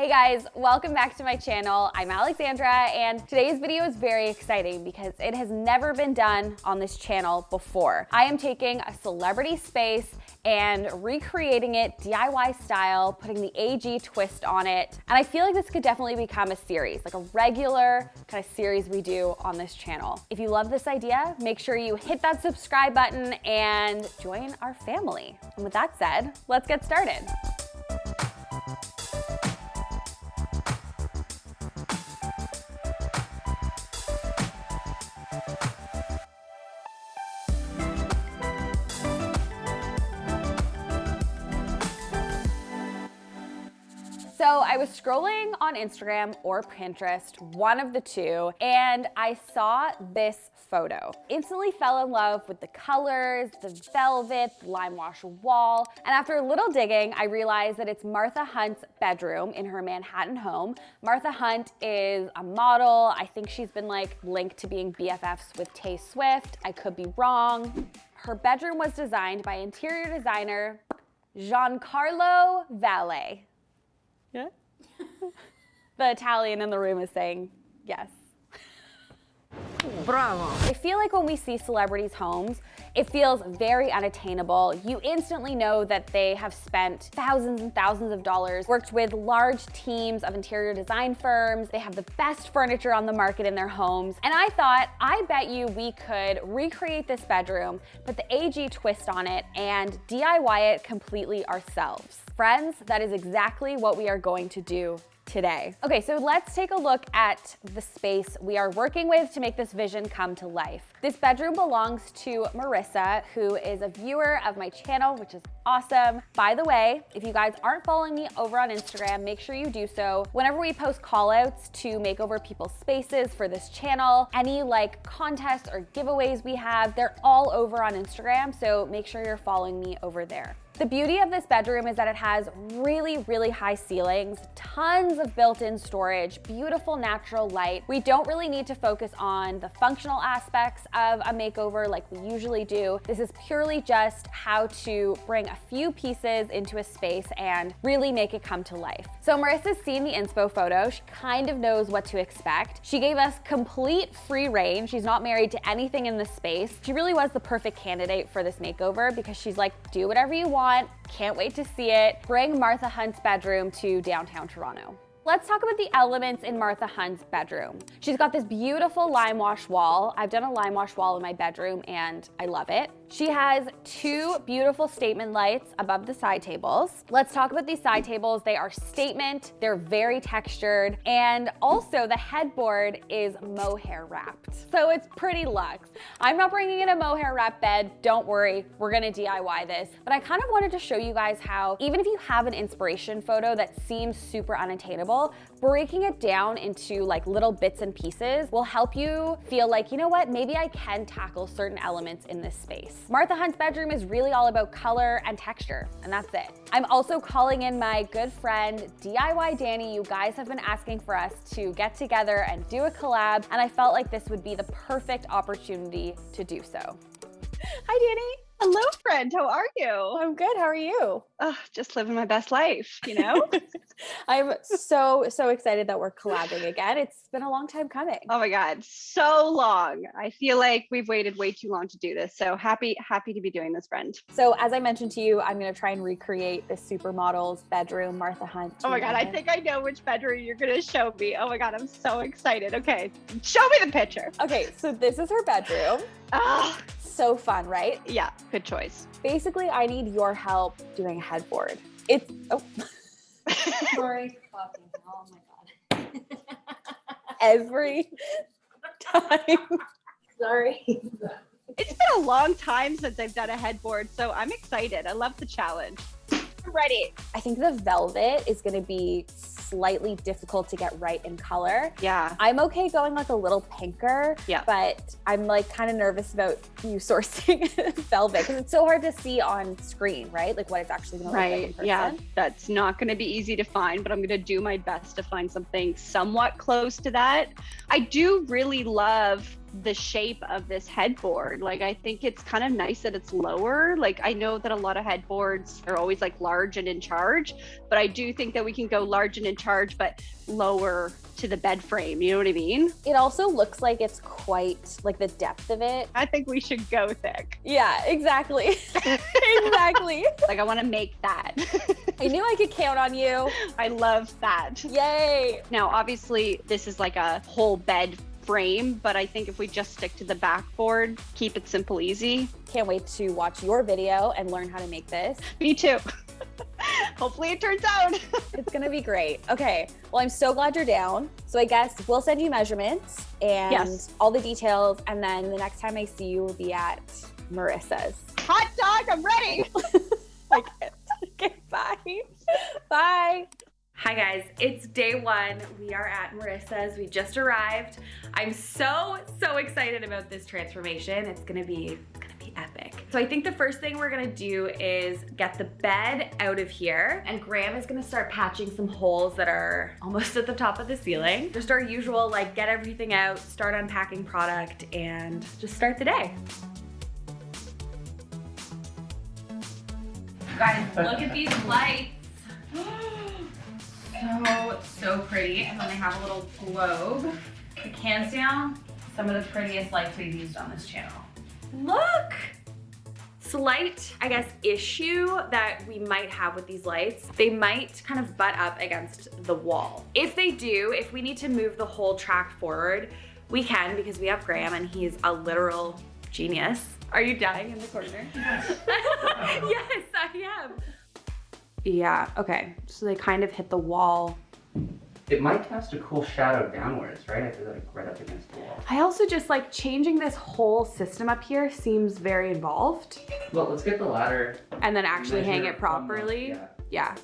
Hey guys, welcome back to my channel. I'm Alexandra, and today's video is very exciting because it has never been done on this channel before. I am taking a celebrity space and recreating it DIY style, putting the AG twist on it. And I feel like this could definitely become a series, like a regular kind of series we do on this channel. If you love this idea, make sure you hit that subscribe button and join our family. And with that said, let's get started. So I was scrolling on Instagram or Pinterest, one of the two, and I saw this photo. Instantly fell in love with the colors, the velvet, the limewash wall, and after a little digging, I realized that it's Martha Hunt's bedroom in her Manhattan home. Martha Hunt is a model. I think she's been like linked to being BFFs with Tay Swift. I could be wrong. Her bedroom was designed by interior designer Giancarlo Valle. Yeah. The Italian in the room is saying yes. Bravo. I feel like when we see celebrities' homes, it feels very unattainable. You instantly know that they have spent thousands and thousands of dollars, worked with large teams of interior design firms. They have the best furniture on the market in their homes. And I thought, I bet you we could recreate this bedroom, put the AG twist on it, and DIY it completely ourselves. Friends, that is exactly what we are going to do today. Okay, so let's take a look at the space we are working with to make this vision come to life. This bedroom belongs to Marissa, who is a viewer of my channel, which is awesome. By the way, if you guys aren't following me over on Instagram, make sure you do so. Whenever we post call outs to make over people's spaces for this channel, any like contests or giveaways we have, they're all over on Instagram, so make sure you're following me over there. The beauty of this bedroom is that it has really, really high ceilings, tons of built-in storage, beautiful natural light. We don't really need to focus on the functional aspects of a makeover like we usually do. This is purely just how to bring a few pieces into a space and really make it come to life. So Marissa's seen the inspo photo. She kind of knows what to expect. She gave us complete free reign. She's not married to anything in this space. She really was the perfect candidate for this makeover because she's like, do whatever you want. Can't wait to see it. Bring Martha Hunt's bedroom to downtown Toronto. Let's talk about the elements in Martha Hunt's bedroom. She's got this beautiful limewash wall. I've done a limewash wall in my bedroom and I love it. She has two beautiful statement lights above the side tables. Let's talk about these side tables. They are statement, they're very textured, and also the headboard is mohair wrapped. So it's pretty luxe. I'm not bringing in a mohair wrap bed, don't worry, we're gonna DIY this. But I kind of wanted to show you guys how, even if you have an inspiration photo that seems super unattainable, breaking it down into like little bits and pieces will help you feel like, you know what, maybe I can tackle certain elements in this space. Martha Hunt's bedroom is really all about color and texture, and that's it. I'm also calling in my good friend, DIY Danny. You guys have been asking for us to get together and do a collab, and I felt like this would be the perfect opportunity to do so. Hi, Danny. Hello, friend. How are you? I'm good. How are you? Oh, just living my best life, you know? I'm so excited that we're collabing again. It's been a long time coming. Oh my God, so long. I feel like we've waited way too long to do this. So happy to be doing this, friend. So as I mentioned to you, I'm going to try and recreate this supermodel's bedroom, Martha Hunt. Oh my God, I think I know which bedroom you're going to show me. Oh my God, I'm so excited. Okay, show me the picture. Okay, so this is her bedroom. Ah, so fun, right? yeah, good choice. Basically, I need your help doing a headboard. It's, oh. Sorry. Oh my God. Every time. Sorry. It's been a long time since I've done a headboard, so I'm excited. I love the challenge. I'm ready. I think the velvet is going to be slightly difficult to get right in color. Yeah. I'm okay going like a little pinker, Yeah. but I'm like kind of nervous about you sourcing velvet because it's so hard to see on screen, right? Like what it's actually going to look like in person. Yeah, that's not going to be easy to find, but I'm going to do my best to find something somewhat close to that. I do really love the shape of this headboard. Like, I think it's kind of nice that it's lower. Like, I know that a lot of headboards are always like large and in charge, but I do think that we can go large and in charge, but lower to the bed frame. You know what I mean? It also looks like it's quite, like the depth of it. I think we should go thick. Yeah, exactly. Exactly. Like, I want to make that. I knew I could count on you. I love that. Yay. Now, obviously, this is like a whole bed frame, but I think if we just stick to the backboard, keep it simple, easy. Can't wait to watch your video and learn how to make this. Me too. Hopefully it turns out. It's gonna be great. Okay, well, I'm so glad you're down. So I guess we'll send you measurements and Yes. all the details, and then the next time I see you will be at Marissa's. Hot dog, I'm ready. Okay, bye. Bye. Hi guys, it's day one. We are at Marissa's. We just arrived. I'm so excited about this transformation. It's gonna be epic. So I think the first thing we're gonna do is get the bed out of here, and Graham is gonna start patching some holes that are almost at the top of the ceiling. Just our usual, like, get everything out, start unpacking product, and just start the day. Guys, look at these lights. So pretty. And then they have a little globe. The hands down, some of the prettiest lights we've used on this channel. Look! Slight, I guess, issue that we might have with these lights. They might kind of butt up against the wall. If they do, if we need to move the whole track forward, we can, because we have Graham and he's a literal genius. Are you dying in the corner? Yes, I am. Yeah, okay. So they kind of hit the wall. It might cast a cool shadow downwards, right? If they're like right up against the wall. I also just like changing this whole system up here seems very involved. Well, let's get the ladder. And then actually hang measure it properly. from the- Yeah.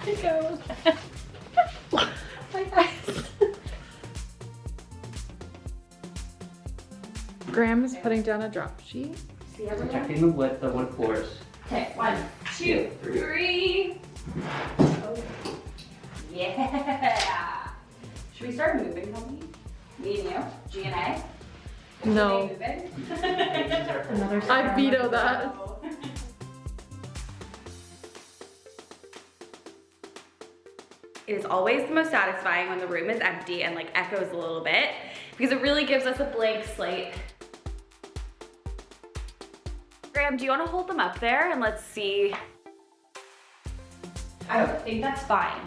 It goes. Bye guys. Graham is putting down a drop sheet. See everyone? Protecting the wood floors. Okay, 1, 2, 3. Oh. Yeah. Should we start moving, Tony? Me and you? G&A? No. Moving? Another I veto that. It is always the most satisfying when the room is empty and like echoes a little bit, because it really gives us a blank slate. Graham, do you want to hold them up there and let's see? I think that's fine.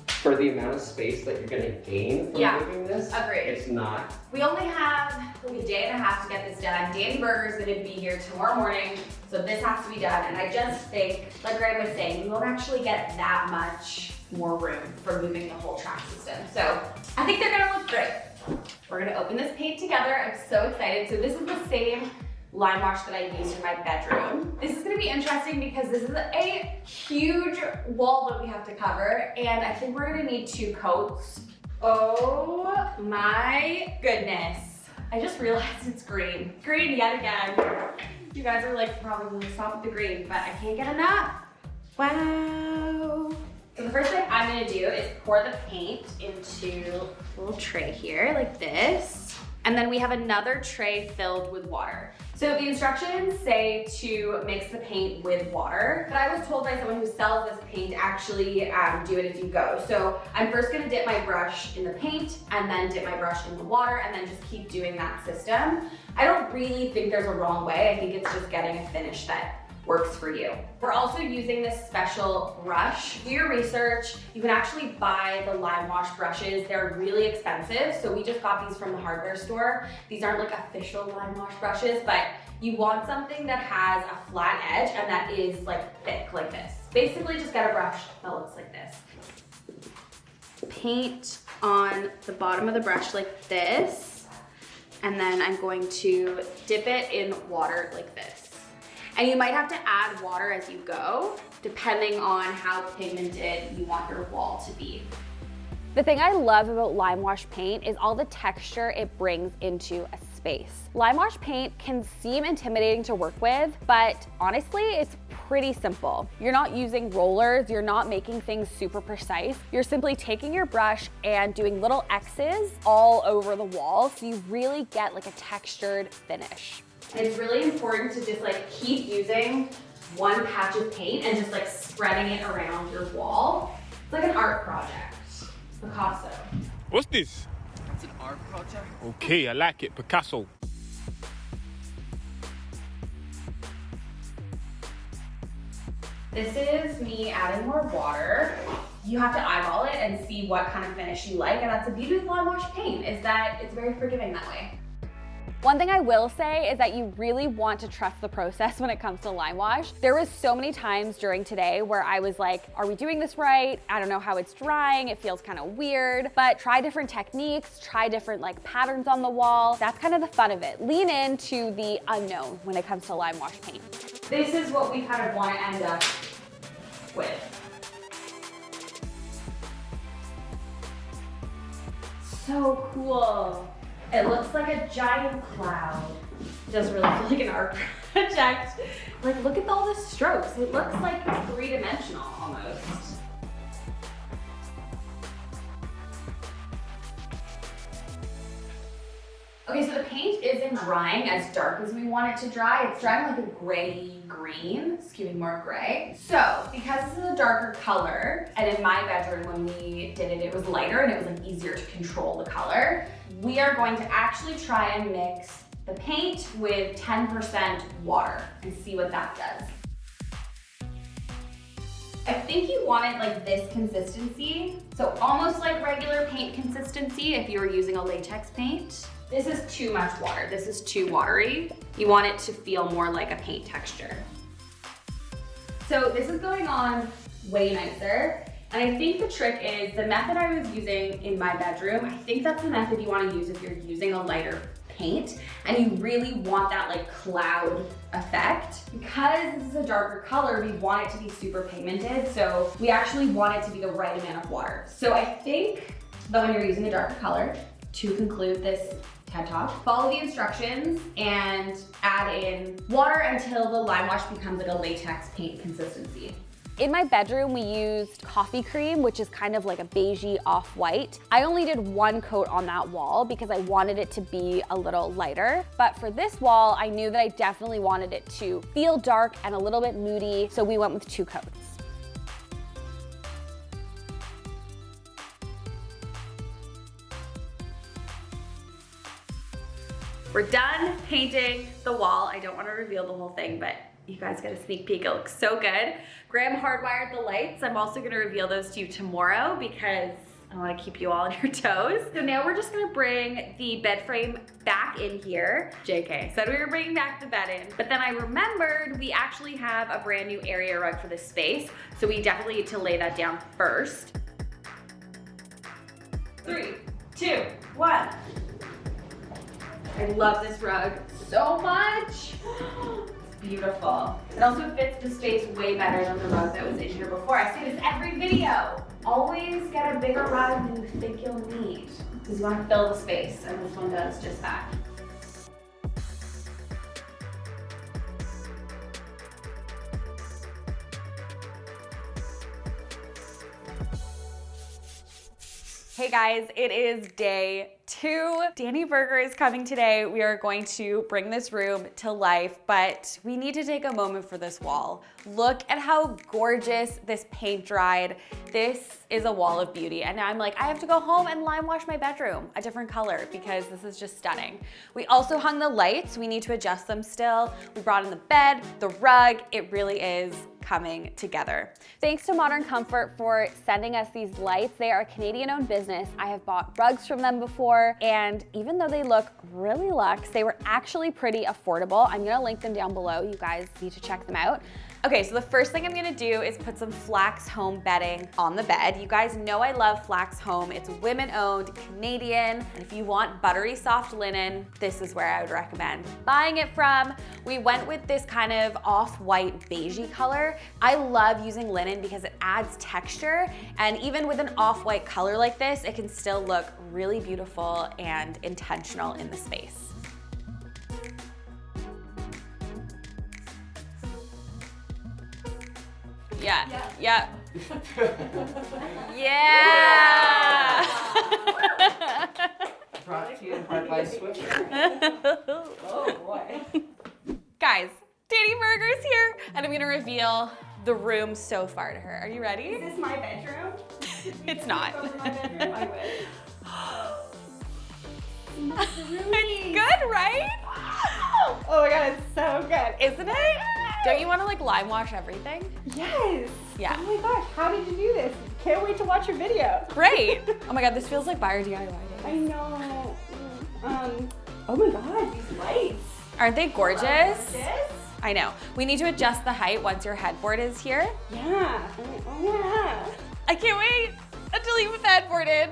For the amount of space that you're gonna gain from moving this, agreed. it's not. We only have like a day and a half to get this done. Danny Berger's gonna be here tomorrow morning, so this has to be done. And I just think, like Graham was saying, we won't actually get that much more room for moving the whole track system. So I think they're gonna look great. We're gonna open this paint together. I'm so excited. So this is the same lime wash that I used in my bedroom. This is gonna be interesting because this is a huge wall that we have to cover, and I think we're gonna need 2 coats. Oh my goodness. I just realized it's green. Green yet again. You guys are like probably stop with the green, but I can't get enough. Wow. So the first thing I'm gonna do is pour the paint into a little tray here like this. And then we have another tray filled with water. So the instructions say to mix the paint with water, but I was told by someone who sells this paint actually do it as you go. So I'm first gonna dip my brush in the paint and then dip my brush in the water and then just keep doing that system. I don't really think there's a wrong way. I think it's just getting a finish that works for you. We're also using this special brush. Do your research. You can actually buy the lime wash brushes. They're really expensive, so we just got these from the hardware store. These aren't like official lime wash brushes, but you want something that has a flat edge and that is like thick like this. Basically just get a brush that looks like this. Paint on the bottom of the brush like this, and then I'm going to dip it in water like this. And you might have to add water as you go, depending on how pigmented you want your wall to be. The thing I love about lime wash paint is all the texture it brings into a space. Limewash paint can seem intimidating to work with, but honestly, it's pretty simple. You're not using rollers, you're not making things super precise. You're simply taking your brush and doing little X's all over the wall so you really get like a textured finish. And it's really important to just like keep using one patch of paint and just like spreading it around your wall. It's like an art project. Picasso. What's this? It's an art project. Okay, I like it. Picasso. This is me adding more water. You have to eyeball it and see what kind of finish you like, and that's the beauty of limewash paint, is that it's very forgiving that way. One thing I will say is that you really want to trust the process when it comes to limewash. There was so many times during today where I was like, are we doing this right? I don't know how it's drying. It feels kind of weird, but try different techniques, try different like patterns on the wall. That's kind of the fun of it. Lean into the unknown when it comes to limewash paint. This is what we kind of want to end up with. So cool. It looks like a giant cloud. It does really feel like an art project. Like, look at all the strokes. It looks like three-dimensional almost. Okay, so the paint isn't drying as dark as we want it to dry. It's drying like a gray-green, skewing more gray. So, because this is a darker color, and in my bedroom when we did it, it was lighter and it was like easier to control the color, we are going to actually try and mix the paint with 10% water and see what that does. I think you want it like this consistency. So almost like regular paint consistency if you were using a latex paint. This is too much water. This is too watery. You want it to feel more like a paint texture. So this is going on way nicer. And I think the trick is the method I was using in my bedroom. I think that's the method you want to use if you're using a lighter paint and you really want that like cloud effect. Because this is a darker color, we want it to be super pigmented. So we actually want it to be the right amount of water. So I think that when you're using a darker color, to conclude this TED Talk, follow the instructions and add in water until the limewash becomes like a latex paint consistency. In my bedroom, we used coffee cream, which is kind of like a beigey off-white. I only did one coat on that wall because I wanted it to be a little lighter. But for this wall, I knew that I definitely wanted it to feel dark and a little bit moody, so we went with 2 coats. We're done painting the wall. I don't want to reveal the whole thing, but you guys get a sneak peek. It looks so good. Graham hardwired the lights. I'm also going to reveal those to you tomorrow because I want to keep you all on your toes. So now we're just going to bring the bed frame back in here. JK said we were bringing back the bed in, but then I remembered we actually have a brand new area rug for this space. So we definitely need to lay that down first. 3, 2, 1. I love this rug so much. It's beautiful. It also fits the space way better than the rug that was in here before. I say this every video. Always get a bigger rug than you think you'll need because you want to fill the space, and this one does just that. Hey guys, it is day 2. Danny Berger is coming today. We are going to bring this room to life, but we need to take a moment for this wall. Look at how gorgeous this paint dried. This is a wall of beauty. And now I'm like, I have to go home and lime wash my bedroom a different color because this is just stunning. We also hung the lights. We need to adjust them still. We brought in the bed, the rug. It really is coming together. Thanks to Modern Comfort for sending us these lights. They are a Canadian-owned business. I have bought rugs from them before, and even though they look really luxe, they were actually pretty affordable. I'm gonna link them down below. You guys need to check them out. Okay, so the first thing I'm gonna do is put some Flax home bedding on the bed. You guys know I love Flax Home. It's women-owned, Canadian, and if you want buttery soft linen, this is where I would recommend buying it from. We went with this kind of off-white beigey color. I love using linen because it adds texture, and even with an off-white color like this, it can still look really beautiful and intentional in the space. Yeah. Yeah. Yeah. Brought to you in part by Swift. Oh boy. Guys, Danny Berger's here, and I'm gonna reveal the room so far to her. Are you ready? Is this my bedroom? It's not. Over my bedroom? I wish. It's good, right? Oh my god, it's so good. Isn't it? Don't you want to like lime wash everything? Yes. Yeah. Oh my gosh, how did you do this? Can't wait to watch your video. Great. Oh my god, this feels like buyer DIY I day. know. Oh my god, these lights. Aren't they gorgeous? This? I know. We need to adjust the height once your headboard is here. Yeah. Oh yeah. I can't wait until you put the headboard in.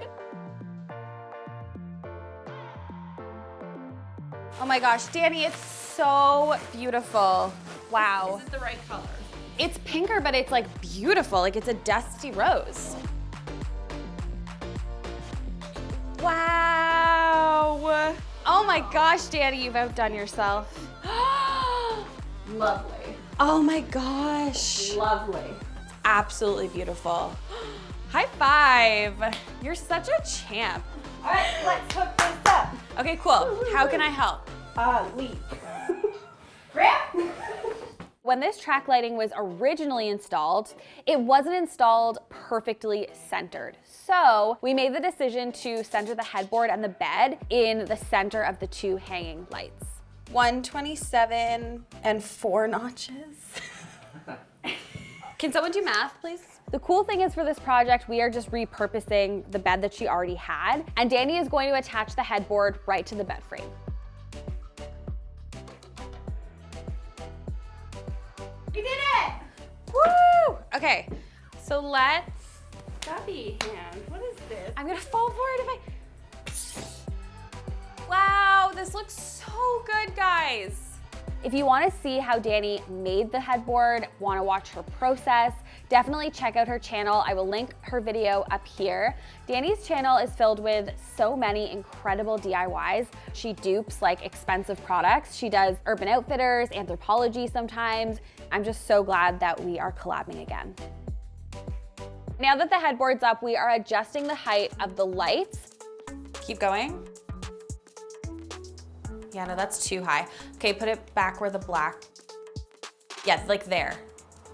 Oh my gosh, Danny, it's so beautiful. Wow. Is it the right color? It's pinker, but it's like beautiful. Like it's a dusty rose. Wow. Oh my gosh, Danny, you've outdone yourself. Lovely. Oh my gosh. Lovely. Absolutely beautiful. High five. You're such a champ. All right, let's hook this up. Okay, cool. How can I help? Leap. Grab. When this track lighting was originally installed, it wasn't installed perfectly centered. So we made the decision to center the headboard and the bed in the center of the two hanging lights. 127 and 4 notches. Can someone do math, please? The cool thing is for this project, we are just repurposing the bed that she already had, and Danny is going to attach the headboard right to the bed frame. You did it! Woo! Okay, so let's, Stubby hand. What is this? I'm gonna fall for it if I, wow, this looks so good, guys. If you wanna see how Danny made the headboard, wanna watch her process, definitely check out her channel. I will link her video up here. Danny's channel is filled with so many incredible DIYs. She dupes like expensive products. She does Urban Outfitters, Anthropologie sometimes. I'm just so glad that we are collabing again. Now that the headboard's up, we are adjusting the height of the lights. Keep going. Yeah, no, that's too high. Okay, put it back where the black, yeah, like there.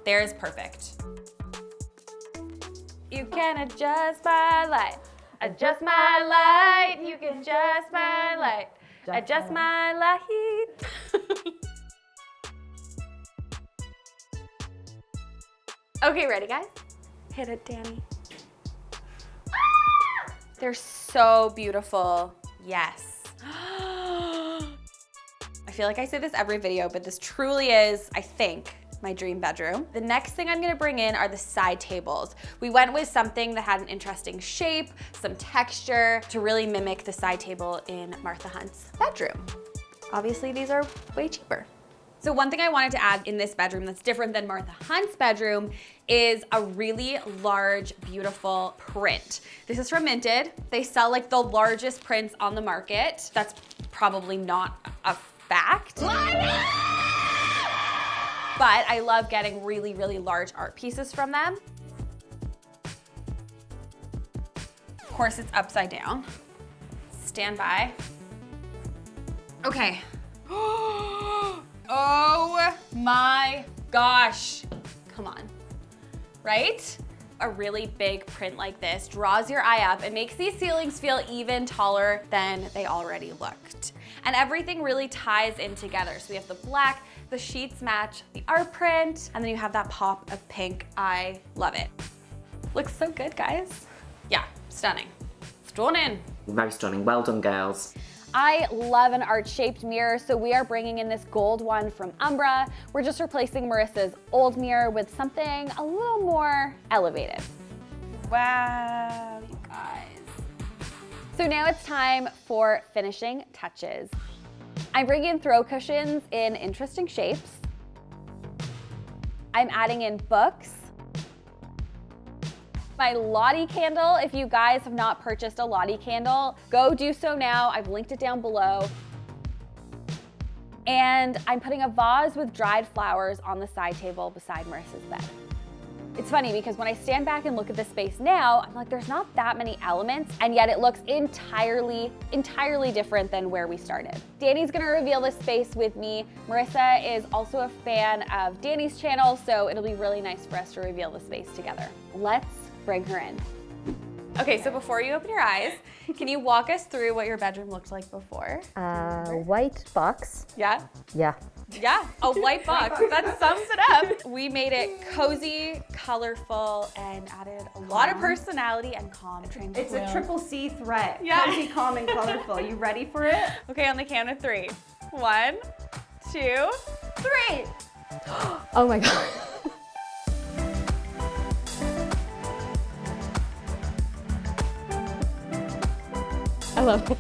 There is perfect. You can adjust my light. Adjust my light. You can adjust my light. Adjust my light. Okay, ready, guys? Hit it, Danny. They're so beautiful. Yes. I feel like I say this every video, but this truly is, I think, my dream bedroom. The next thing I'm gonna bring in are the side tables. We went with something that had an interesting shape, some texture to really mimic the side table in Martha Hunt's bedroom. Obviously, these are way cheaper. So one thing I wanted to add in this bedroom that's different than Martha Hunt's bedroom is a really large, beautiful print. This is from Minted. They sell like the largest prints on the market. That's probably not a fact. But I love getting really, really large art pieces from them. Of course, it's upside down. Stand by. Okay. Oh my gosh. Come on, right? A really big print like this draws your eye up and makes these ceilings feel even taller than they already looked. And everything really ties in together. So we have the black, the sheets match the art print, and then you have that pop of pink. I love it. Looks so good, guys. Yeah, stunning. Stunning. Very stunning. Well done, girls. I love an art-shaped mirror, so we are bringing in this gold one from Umbra. We're just replacing Marissa's old mirror with something a little more elevated. Wow, you guys. So now it's time for finishing touches. I'm bringing in throw cushions in interesting shapes. I'm adding in books. My Lottie candle, if you guys have not purchased a Lottie candle, go do so now. I've linked it down below. And I'm putting a vase with dried flowers on the side table beside Marissa's bed. It's funny because when I stand back and look at the space now, I'm like, there's not that many elements, and yet it looks entirely different than where we started. Danny's gonna reveal this space with me. Marissa is also a fan of Danny's channel, so it'll be really nice for us to reveal the space together. Let's bring her in. Okay, so before you open your eyes, can you walk us through what your bedroom looked like before? White box. Yeah? Yeah. Yeah, a white box. That sums it up. We made it cozy, colorful, and added a lot of personality and calm, tranquil. It's a triple C threat. Yeah. Cozy, calm, and colorful. You ready for it? Okay, on the count of 3. 1, 2, 3. Oh my God. I love it.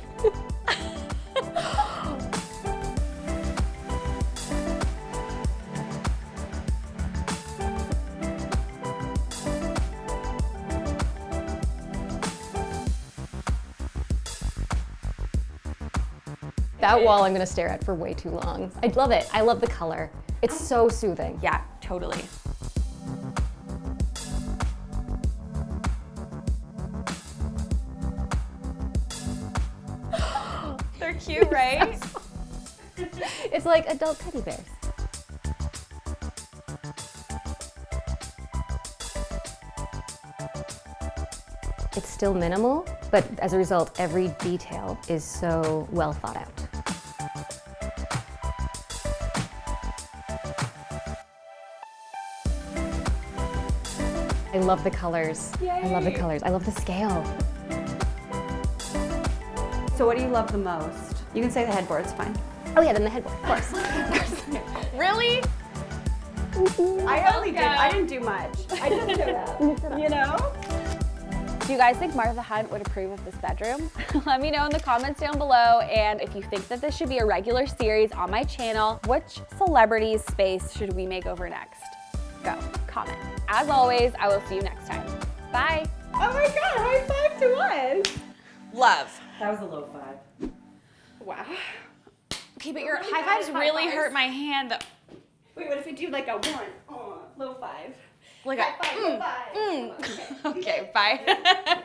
That wall I'm gonna stare at for way too long. I love it. I love the color. It's so soothing. Yeah, totally. They're cute, right? It's like adult teddy bears. It's still minimal, but as a result, every detail is so well thought out. I love the colors. I love the colors. I love the scale. So what do you love the most? You can say the headboard, it's fine. Oh yeah, then the headboard, of course. Really? I didn't do much. I just showed up, you know? Do you guys think Martha Hunt would approve of this bedroom? Let me know in the comments down below, and if you think that this should be a regular series on my channel, which celebrity's space should we make over next? Go, comment. As always, I will see you next time. Bye. Oh my God, high five to us. Love. That was a low five. Wow. Okay, but your high fives really hurt my hand. Wait, what if we do like a 1, low five? Like High five, low five. Okay, bye.